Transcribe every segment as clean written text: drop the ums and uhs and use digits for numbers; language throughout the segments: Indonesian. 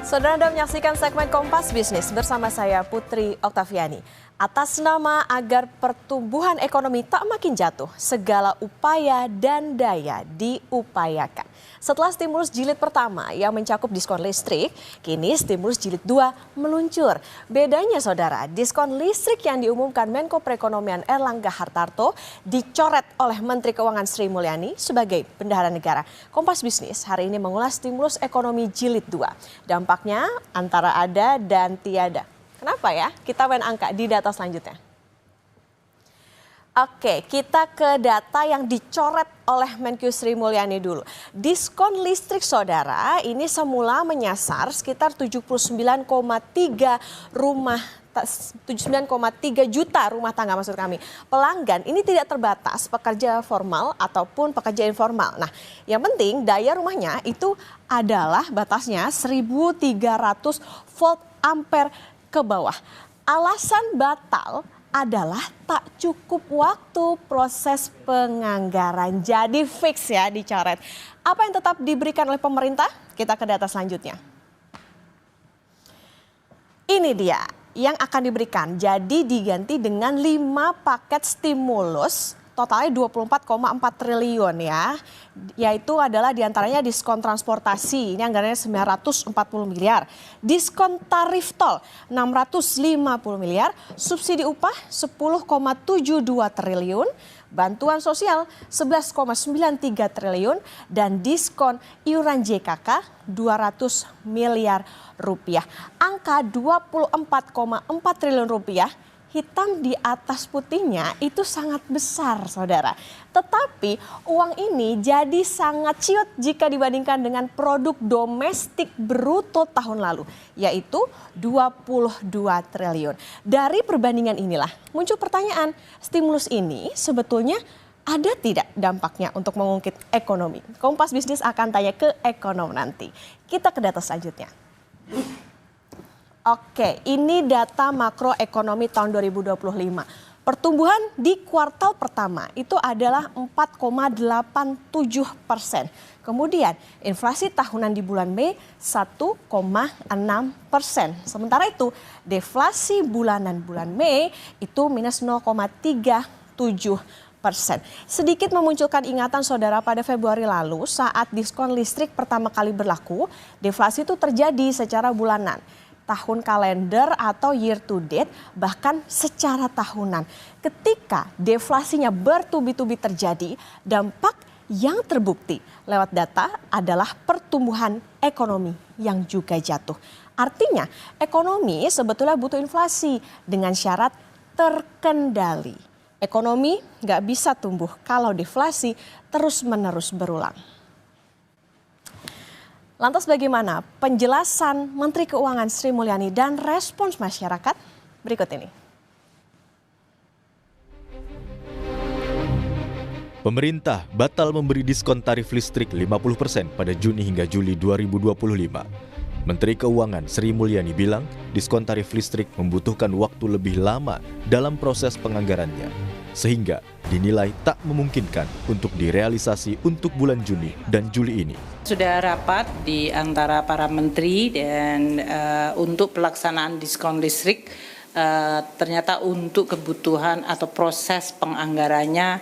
Saudara Anda menyaksikan segmen Kompas Bisnis bersama saya Putri Oktaviani. Atas nama agar pertumbuhan ekonomi tak makin jatuh, segala upaya dan daya diupayakan. Setelah stimulus jilid pertama yang mencakup diskon listrik, kini stimulus jilid 2 meluncur. Bedanya saudara, diskon listrik yang diumumkan Menko Perekonomian Erlangga Hartarto dicoret oleh Menteri Keuangan Sri Mulyani sebagai bendahara negara. Kompas Bisnis hari ini mengulas stimulus ekonomi jilid 2. Dampaknya antara ada dan tiada. Kenapa ya? Kita main angka di data selanjutnya. Oke, kita ke data yang dicoret oleh Menkyu Sri Mulyani dulu. Diskon listrik saudara ini semula menyasar sekitar 79,3 juta rumah tangga maksud kami. Pelanggan ini tidak terbatas pekerja formal ataupun pekerja informal. Nah, yang penting daya rumahnya itu adalah batasnya 1.300 volt ampere ke bawah. Alasan batal adalah tak cukup waktu proses penganggaran. Jadi fix ya dicoret. Apa yang tetap diberikan oleh pemerintah? Kita ke data selanjutnya. Ini dia yang akan diberikan. Jadi diganti dengan 5 paket stimulus totalnya 24,4 triliun ya. Yaitu adalah diantaranya diskon transportasi, ini anggarannya 940 miliar. Diskon tarif tol 650 miliar, subsidi upah 10,72 triliun, bantuan sosial 11,93 triliun, dan diskon iuran JKK 200 miliar rupiah. Angka 24,4 triliun rupiah hitam di atas putihnya itu sangat besar saudara. Tetapi uang ini jadi sangat ciut jika dibandingkan dengan produk domestik bruto tahun lalu. Yaitu 22 triliun. Dari perbandingan inilah muncul pertanyaan, stimulus ini sebetulnya ada tidak dampaknya untuk mengungkit ekonomi? Kompas Bisnis akan tanya ke ekonom nanti. Kita ke data selanjutnya. Oke, ini data makroekonomi tahun 2025. Pertumbuhan di kuartal pertama itu adalah 4,87%. Kemudian inflasi tahunan di bulan Mei 1,6%. Sementara itu deflasi bulanan bulan Mei itu minus 0,37%. Sedikit memunculkan ingatan saudara pada Februari lalu saat diskon listrik pertama kali berlaku, deflasi itu terjadi secara bulanan, tahun kalender atau year to date, bahkan secara tahunan. Ketika deflasinya bertubi-tubi terjadi, dampak yang terbukti lewat data adalah pertumbuhan ekonomi yang juga jatuh. Artinya ekonomi sebetulnya butuh inflasi dengan syarat terkendali. Ekonomi nggak bisa tumbuh kalau deflasi terus-menerus berulang. Lantas bagaimana penjelasan Menteri Keuangan Sri Mulyani dan respons masyarakat? Berikut ini. Pemerintah batal memberi diskon tarif listrik 50% pada Juni hingga Juli 2025. Menteri Keuangan Sri Mulyani bilang diskon tarif listrik membutuhkan waktu lebih lama dalam proses penganggarannya, sehingga dinilai tak memungkinkan untuk direalisasi untuk bulan Juni dan Juli ini. Sudah rapat di antara para menteri dan untuk pelaksanaan diskon listrik ternyata untuk kebutuhan atau proses penganggarannya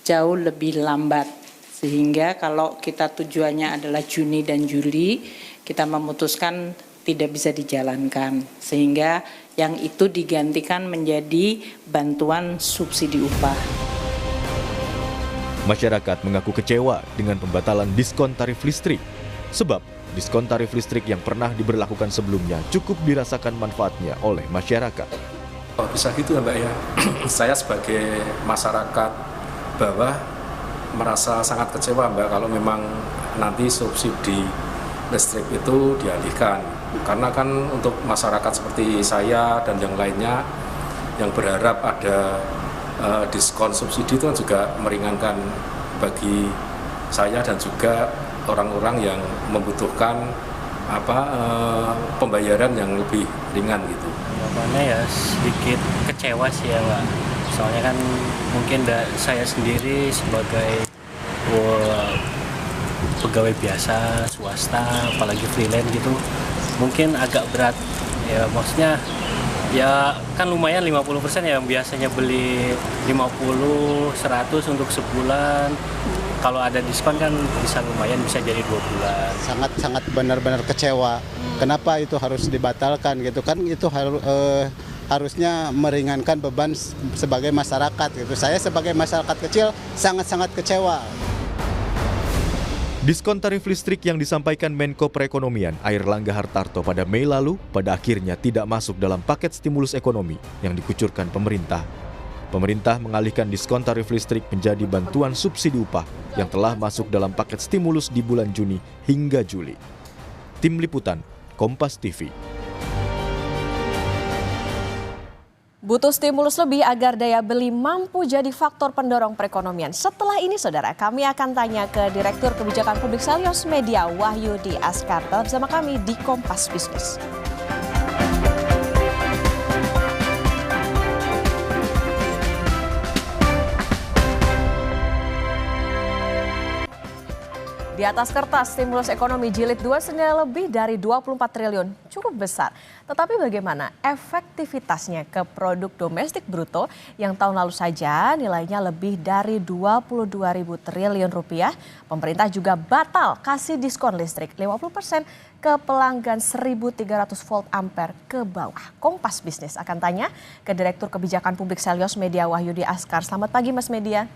jauh lebih lambat. Sehingga kalau kita tujuannya adalah Juni dan Juli, kita memutuskan tidak bisa dijalankan. Sehingga yang itu digantikan menjadi bantuan subsidi upah. Masyarakat mengaku kecewa dengan pembatalan diskon tarif listrik. Sebab diskon tarif listrik yang pernah diberlakukan sebelumnya cukup dirasakan manfaatnya oleh masyarakat. Oh, bisa gitu ya Mbak ya. Saya sebagai masyarakat bawah merasa sangat kecewa Mbak kalau memang nanti subsidi listrik itu dialihkan. Karena kan untuk masyarakat seperti saya dan yang lainnya yang berharap ada diskon subsidi itu kan juga meringankan bagi saya dan juga orang-orang yang membutuhkan pembayaran yang lebih ringan gitu. Jawabannya ya sedikit kecewa sih ya Mbak. Soalnya kan mungkin saya sendiri sebagai pegawai biasa swasta apalagi freelance gitu mungkin agak berat. Ya maksudnya ya kan lumayan 50% ya, yang biasanya beli 50, 100 untuk sebulan. Kalau ada diskon kan bisa lumayan, bisa jadi 2 bulan. Sangat benar-benar kecewa. Kenapa itu harus dibatalkan gitu kan? Itu harusnya meringankan beban sebagai masyarakat gitu. Saya sebagai masyarakat kecil sangat-sangat kecewa. Diskon tarif listrik yang disampaikan Menko Perekonomian Airlangga Hartarto pada Mei lalu pada akhirnya tidak masuk dalam paket stimulus ekonomi yang dikucurkan pemerintah. Pemerintah mengalihkan diskon tarif listrik menjadi bantuan subsidi upah yang telah masuk dalam paket stimulus di bulan Juni hingga Juli. Tim Liputan, Kompas TV. Butuh stimulus lebih agar daya beli mampu jadi faktor pendorong perekonomian. Setelah ini, saudara, kami akan tanya ke Direktur Kebijakan Publik Selyos Media Wahyudi Askar. Tetap bersama kami di Kompas Bisnis. Di atas kertas, stimulus ekonomi jilid 2 senilai lebih dari 24 triliun, cukup besar. Tetapi bagaimana efektivitasnya ke produk domestik bruto yang tahun lalu saja nilainya lebih dari 22.000 triliun rupiah. Pemerintah juga batal kasih diskon listrik 50% ke pelanggan 1.300 volt ampere ke bawah. Kompas Bisnis akan tanya ke Direktur Kebijakan Publik Selyos Media Wahyudi Askar. Selamat pagi Mas Media.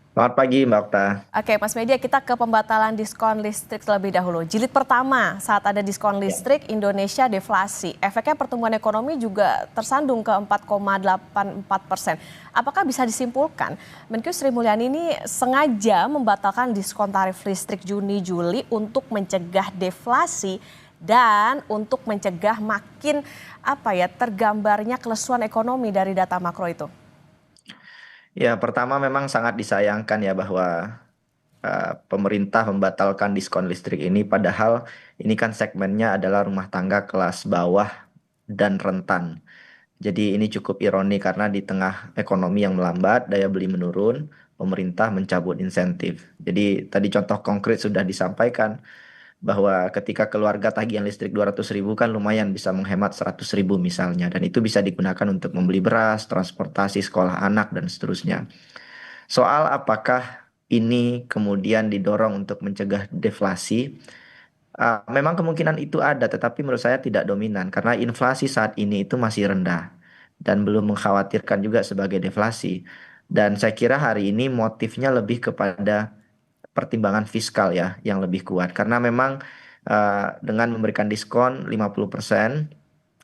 Selamat pagi Mbak Okta. Oke Mas Media, kita ke pembatalan diskon listrik terlebih dahulu. Jilid pertama, saat ada diskon listrik, Indonesia deflasi. Efeknya pertumbuhan ekonomi juga tersandung ke 4,84%. Apakah bisa disimpulkan Menkyu Sri Mulyani ini sengaja membatalkan diskon tarif listrik Juni-Juli untuk mencegah deflasi dan untuk mencegah makin tergambarnya kelesuan ekonomi dari data makro itu? Ya, pertama memang sangat disayangkan ya bahwa pemerintah membatalkan diskon listrik ini, padahal ini kan segmennya adalah rumah tangga kelas bawah dan rentan. Jadi ini cukup ironi karena di tengah ekonomi yang melambat, daya beli menurun, pemerintah mencabut insentif. Jadi tadi contoh konkret sudah disampaikan bahwa ketika keluarga tagihan listrik 200.000 kan lumayan bisa menghemat 100.000 misalnya. Dan itu bisa digunakan untuk membeli beras, transportasi sekolah anak, dan seterusnya. Soal apakah ini kemudian didorong untuk mencegah deflasi, memang kemungkinan itu ada, tetapi menurut saya tidak dominan. Karena inflasi saat ini itu masih rendah dan belum mengkhawatirkan juga sebagai deflasi. Dan saya kira hari ini motifnya lebih kepada pertimbangan fiskal ya yang lebih kuat karena memang dengan memberikan diskon 50%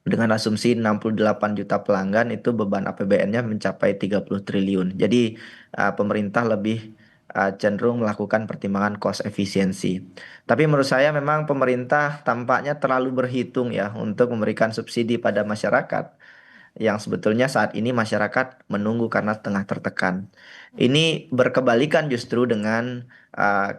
dengan asumsi 68 juta pelanggan itu beban APBN-nya mencapai 30 triliun. Jadi pemerintah lebih cenderung melakukan pertimbangan cost efisiensi. Tapi menurut saya memang pemerintah tampaknya terlalu berhitung ya untuk memberikan subsidi pada masyarakat yang sebetulnya saat ini masyarakat menunggu karena tengah tertekan. Ini berkebalikan justru dengan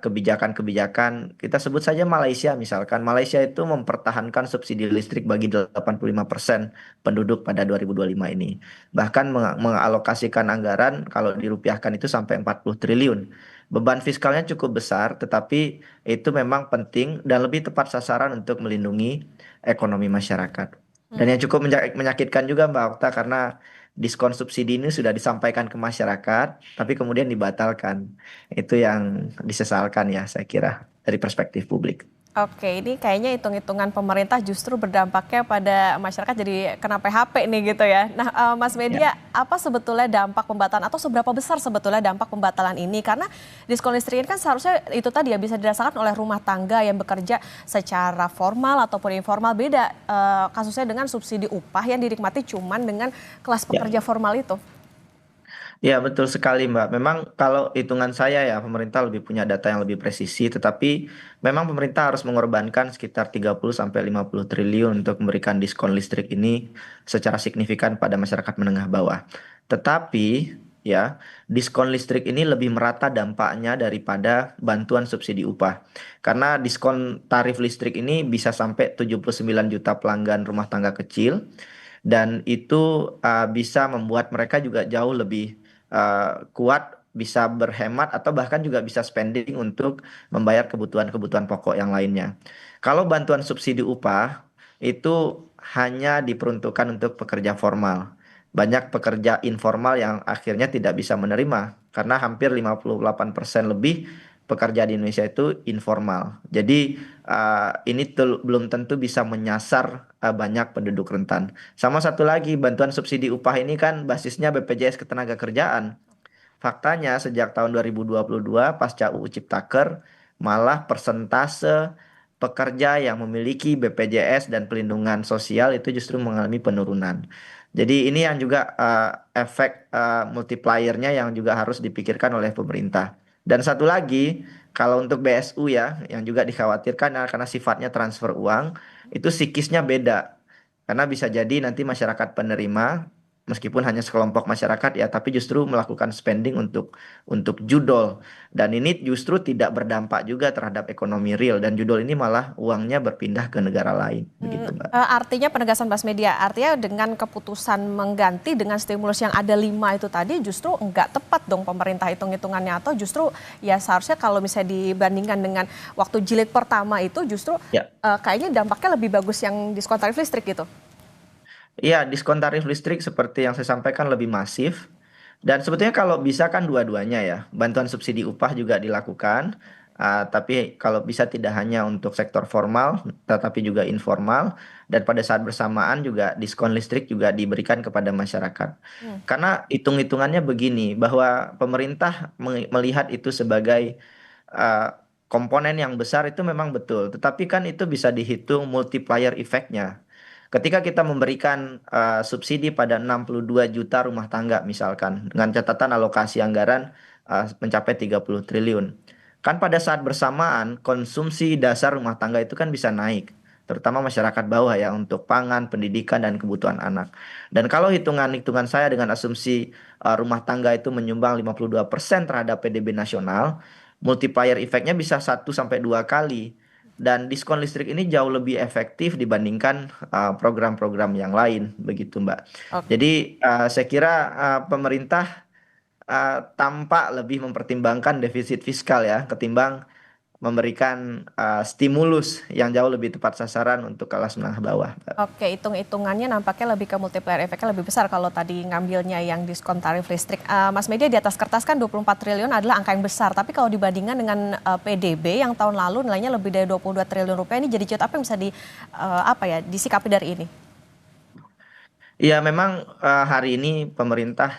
kebijakan-kebijakan, kita sebut saja Malaysia misalkan. Malaysia itu mempertahankan subsidi listrik bagi 85% penduduk pada 2025 ini. Bahkan mengalokasikan anggaran kalau dirupiahkan itu sampai 40 triliun. Beban fiskalnya cukup besar, tetapi itu memang penting dan lebih tepat sasaran untuk melindungi ekonomi masyarakat. Dan yang cukup menyakitkan juga Mbak Okta karena diskon subsidi ini sudah disampaikan ke masyarakat, tapi kemudian dibatalkan. Itu yang disesalkan ya saya kira dari perspektif publik. Oke, ini kayaknya hitung-hitungan pemerintah justru berdampaknya pada masyarakat jadi kena PHP nih gitu ya. Nah Mas Media, apa sebetulnya dampak pembatalan atau seberapa besar sebetulnya dampak pembatalan ini? Karena diskon listrik ini kan seharusnya itu tadi ya bisa dirasakan oleh rumah tangga yang bekerja secara formal ataupun informal. Beda kasusnya dengan subsidi upah yang dinikmati cuman dengan kelas pekerja formal itu. Ya betul sekali Mbak. Memang kalau hitungan saya ya pemerintah lebih punya data yang lebih presisi, tetapi memang pemerintah harus mengorbankan sekitar 30-50 triliun untuk memberikan diskon listrik ini secara signifikan pada masyarakat menengah bawah. Tetapi ya diskon listrik ini lebih merata dampaknya daripada bantuan subsidi upah. Karena diskon tarif listrik ini bisa sampai 79 juta pelanggan rumah tangga kecil dan itu bisa membuat mereka juga jauh lebih kuat bisa berhemat atau bahkan juga bisa spending untuk membayar kebutuhan-kebutuhan pokok yang lainnya. Kalau bantuan subsidi upah itu hanya diperuntukkan untuk pekerja formal. Banyak pekerja informal yang akhirnya tidak bisa menerima karena hampir 58% lebih pekerja di Indonesia itu informal. Jadi ini belum tentu bisa menyasar banyak penduduk rentan. Sama satu lagi, bantuan subsidi upah ini kan basisnya BPJS Ketenagakerjaan. Faktanya sejak tahun 2022 pasca UU Ciptaker malah persentase pekerja yang memiliki BPJS dan pelindungan sosial itu justru mengalami penurunan. Jadi ini yang juga efek multipliernya yang juga harus dipikirkan oleh pemerintah. Dan satu lagi, kalau untuk BSU ya, yang juga dikhawatirkan karena sifatnya transfer uang, itu psikisnya beda. Karena bisa jadi nanti masyarakat penerima meskipun hanya sekelompok masyarakat ya, tapi justru melakukan spending untuk judol. Dan ini justru tidak berdampak juga terhadap ekonomi real dan judol ini malah uangnya berpindah ke negara lain, begitu Mbak. Artinya penegasan Mas Media, artinya dengan keputusan mengganti dengan stimulus yang ada 5 itu tadi justru enggak tepat dong pemerintah hitung-hitungannya, atau justru ya seharusnya kalau misalnya dibandingkan dengan waktu jilid pertama itu justru Ya. kayaknya dampaknya lebih bagus yang diskon tarif listrik gitu. Iya, diskon tarif listrik seperti yang saya sampaikan lebih masif. Dan sebetulnya kalau bisa kan dua-duanya ya. Bantuan subsidi upah juga dilakukan. Tapi kalau bisa tidak hanya untuk sektor formal, tetapi juga informal. Dan pada saat bersamaan juga diskon listrik juga diberikan kepada masyarakat. Karena hitung-hitungannya begini, bahwa pemerintah melihat itu sebagai komponen yang besar itu memang betul. Tetapi kan itu bisa dihitung multiplier efeknya. Ketika kita memberikan subsidi pada 62 juta rumah tangga misalkan dengan catatan alokasi anggaran mencapai 30 triliun. Kan pada saat bersamaan konsumsi dasar rumah tangga itu kan bisa naik, terutama masyarakat bawah ya untuk pangan, pendidikan dan kebutuhan anak. Dan kalau hitungan-hitungan saya dengan asumsi rumah tangga itu menyumbang 52% terhadap PDB nasional, multiplier efeknya bisa 1 sampai 2 kali. Dan diskon listrik ini jauh lebih efektif dibandingkan program-program yang lain, begitu Mbak. Oke. Jadi saya kira pemerintah tampak lebih mempertimbangkan defisit fiskal ya, ketimbang memberikan stimulus yang jauh lebih tepat sasaran untuk kelas menengah bawah, Mbak. Oke, hitung-hitungannya nampaknya lebih ke multiplier efeknya lebih besar kalau tadi ngambilnya yang diskon tarif listrik. Mas Media, di atas kertas kan 24 triliun adalah angka yang besar, tapi kalau dibandingkan dengan PDB yang tahun lalu nilainya lebih dari 22 triliun rupiah, ini jadi apa yang bisa disikapi dari ini? Ya memang hari ini pemerintah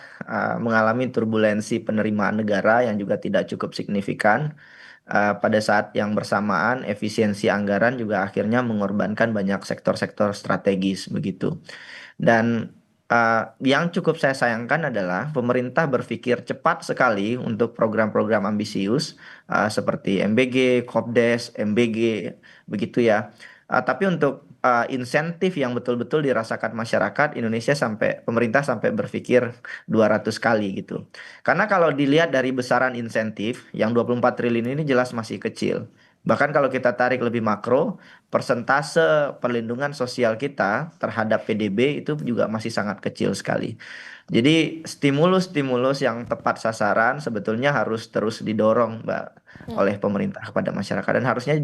mengalami turbulensi penerimaan negara yang juga tidak cukup signifikan. Pada saat yang bersamaan efisiensi anggaran juga akhirnya mengorbankan banyak sektor-sektor strategis begitu. Dan yang cukup saya sayangkan adalah pemerintah berpikir cepat sekali untuk program-program ambisius seperti MBG, Kopdes, MBG begitu ya. Tapi untuk insentif yang betul-betul dirasakan masyarakat Indonesia sampai pemerintah sampai berpikir 200 kali gitu. Karena kalau dilihat dari besaran insentif yang 24 triliun ini jelas masih kecil. Bahkan kalau kita tarik lebih makro, persentase perlindungan sosial kita terhadap PDB itu juga masih sangat kecil sekali. Jadi stimulus-stimulus yang tepat sasaran sebetulnya harus terus didorong, Mbak, oleh pemerintah kepada masyarakat dan harusnya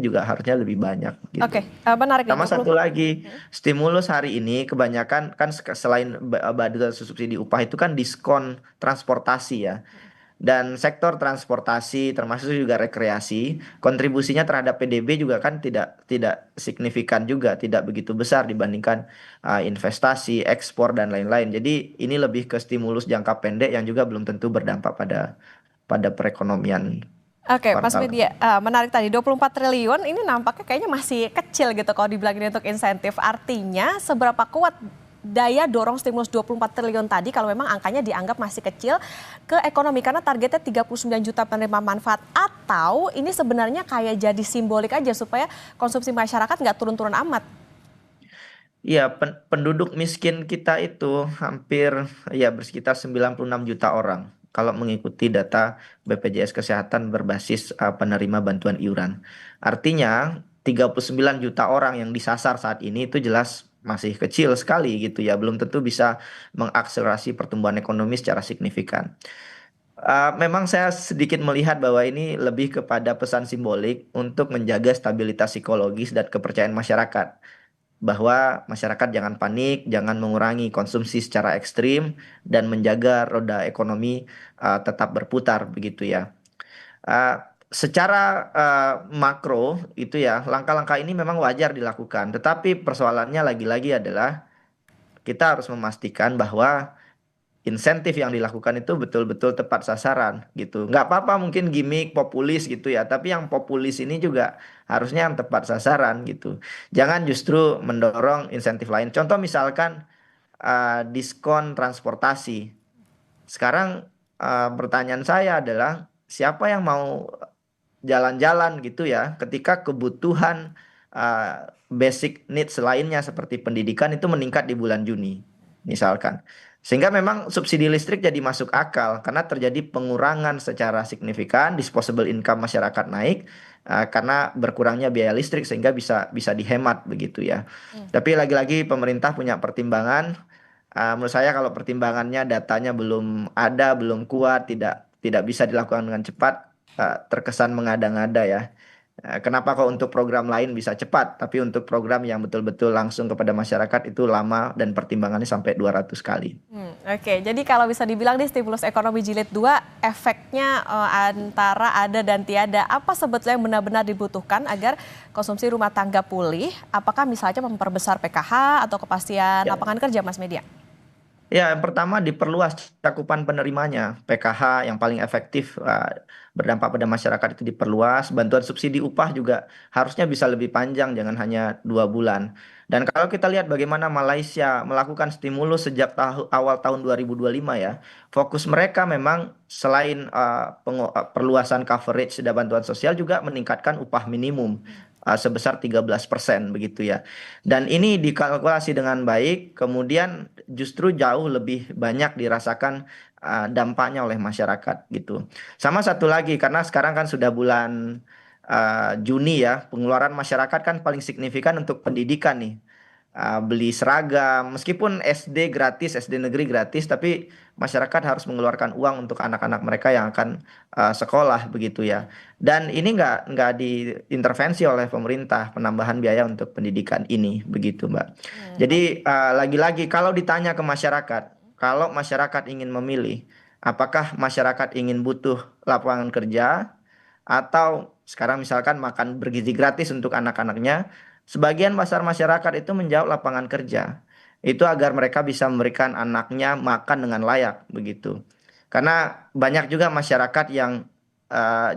lebih banyak gitu. Oke, menarik nih. Sama satu lagi, stimulus hari ini kebanyakan kan selain bantuan subsidi upah itu kan diskon transportasi ya. Dan sektor transportasi termasuk juga rekreasi, kontribusinya terhadap PDB juga kan tidak signifikan juga, tidak begitu besar dibandingkan investasi, ekspor dan lain-lain. Jadi ini lebih ke stimulus jangka pendek yang juga belum tentu berdampak pada perekonomian. Oke, Mas Kuartal. Media, menarik tadi 24 triliun ini nampaknya kayaknya masih kecil gitu kalau dibilang ini untuk insentif. Artinya seberapa kuat daya dorong stimulus 24 triliun tadi kalau memang angkanya dianggap masih kecil ke ekonomi, karena targetnya 39 juta penerima manfaat, atau ini sebenarnya kayak jadi simbolik aja supaya konsumsi masyarakat nggak turun-turun amat. Iya, penduduk miskin kita itu hampir ya bersekitar 96 juta orang. Kalau mengikuti data BPJS Kesehatan berbasis penerima bantuan iuran. Artinya 39 juta orang yang disasar saat ini itu jelas masih kecil sekali gitu ya. Belum tentu bisa mengakselerasi pertumbuhan ekonomi secara signifikan. Memang saya sedikit melihat bahwa ini lebih kepada pesan simbolik untuk menjaga stabilitas psikologis dan kepercayaan masyarakat. Bahwa masyarakat jangan panik, jangan mengurangi konsumsi secara ekstrim, dan menjaga roda ekonomi tetap berputar begitu ya. Uh, Secara makro itu ya, langkah-langkah ini memang wajar dilakukan. Tetapi persoalannya lagi-lagi adalah kita harus memastikan bahwa insentif yang dilakukan itu betul-betul tepat sasaran gitu. Nggak apa-apa mungkin gimmick populis gitu ya, tapi yang populis ini juga harusnya yang tepat sasaran gitu. Jangan justru mendorong insentif lain. Contoh misalkan diskon transportasi. Sekarang pertanyaan saya adalah siapa yang mau jalan-jalan gitu ya ketika kebutuhan basic needs lainnya seperti pendidikan itu meningkat di bulan Juni misalkan. Sehingga memang subsidi listrik jadi masuk akal karena terjadi pengurangan secara signifikan, disposable income masyarakat naik karena berkurangnya biaya listrik sehingga bisa bisa dihemat begitu ya. Tapi lagi-lagi pemerintah punya pertimbangan. Menurut saya kalau pertimbangannya datanya belum ada, belum kuat, tidak tidak bisa dilakukan dengan cepat, terkesan mengada-ngada ya. Kenapa kok untuk program lain bisa cepat, tapi untuk program yang betul-betul langsung kepada masyarakat itu lama dan pertimbangannya sampai 200 kali. Oke, jadi kalau bisa dibilang di stimulus ekonomi jilid 2 efeknya antara ada dan tiada. Apa sebetulnya yang benar-benar dibutuhkan agar konsumsi rumah tangga pulih? Apakah misalnya memperbesar PKH atau kepastian Ya. lapangan kerja, Mas Media? Ya, yang pertama diperluas cakupan penerimanya. PKH yang paling efektif berdampak pada masyarakat itu diperluas. Bantuan subsidi upah juga harusnya bisa lebih panjang, jangan hanya 2 bulan. Dan kalau kita lihat bagaimana Malaysia melakukan stimulus sejak awal tahun 2025 ya, fokus mereka memang selain perluasan coverage dan bantuan sosial juga meningkatkan upah minimum sebesar 13% begitu ya. Dan ini dikalkulasi dengan baik, kemudian justru jauh lebih banyak dirasakan dampaknya oleh masyarakat gitu. Sama satu lagi, karena sekarang kan sudah bulan Juni ya, pengeluaran masyarakat kan paling signifikan untuk pendidikan nih. Beli seragam, meskipun SD gratis, SD negeri gratis, tapi masyarakat harus mengeluarkan uang untuk anak-anak mereka yang akan sekolah begitu ya. Dan ini nggak diintervensi oleh pemerintah penambahan biaya untuk pendidikan ini begitu Mbak. Jadi lagi-lagi kalau ditanya ke masyarakat, kalau masyarakat ingin memilih, apakah masyarakat ingin butuh lapangan kerja atau sekarang misalkan makan bergizi gratis untuk anak-anaknya, sebagian besar masyarakat itu menjawab lapangan kerja. Itu agar mereka bisa memberikan anaknya makan dengan layak begitu. Karena banyak juga masyarakat yang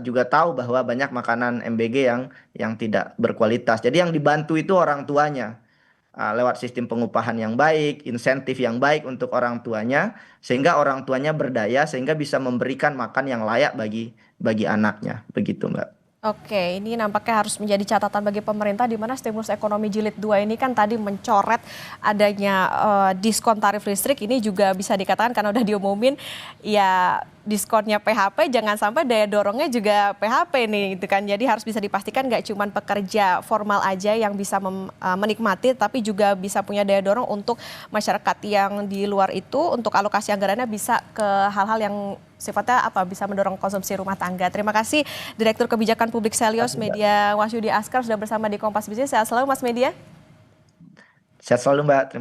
juga tahu bahwa banyak makanan MBG yang tidak berkualitas. Jadi yang dibantu itu orang tuanya lewat sistem pengupahan yang baik, insentif yang baik untuk orang tuanya, sehingga orang tuanya berdaya sehingga bisa memberikan makan yang layak bagi anaknya, begitu Mbak. Oke, ini nampaknya harus menjadi catatan bagi pemerintah di mana stimulus ekonomi jilid 2 ini kan tadi mencoret adanya diskon tarif listrik. Ini juga bisa dikatakan karena udah diumumin ya diskonnya PHP, jangan sampai daya dorongnya juga PHP nih gitu kan. Jadi harus bisa dipastikan nggak cuma pekerja formal aja yang bisa menikmati, tapi juga bisa punya daya dorong untuk masyarakat yang di luar itu untuk alokasi anggarannya bisa ke hal-hal yang sifatnya bisa mendorong konsumsi rumah tangga. Terima kasih Direktur Kebijakan Publik Selyos Media Wahyudi Askar sudah bersama di Kompas Bisnis. Sehat selalu Mas Media. Sehat selalu Mbak.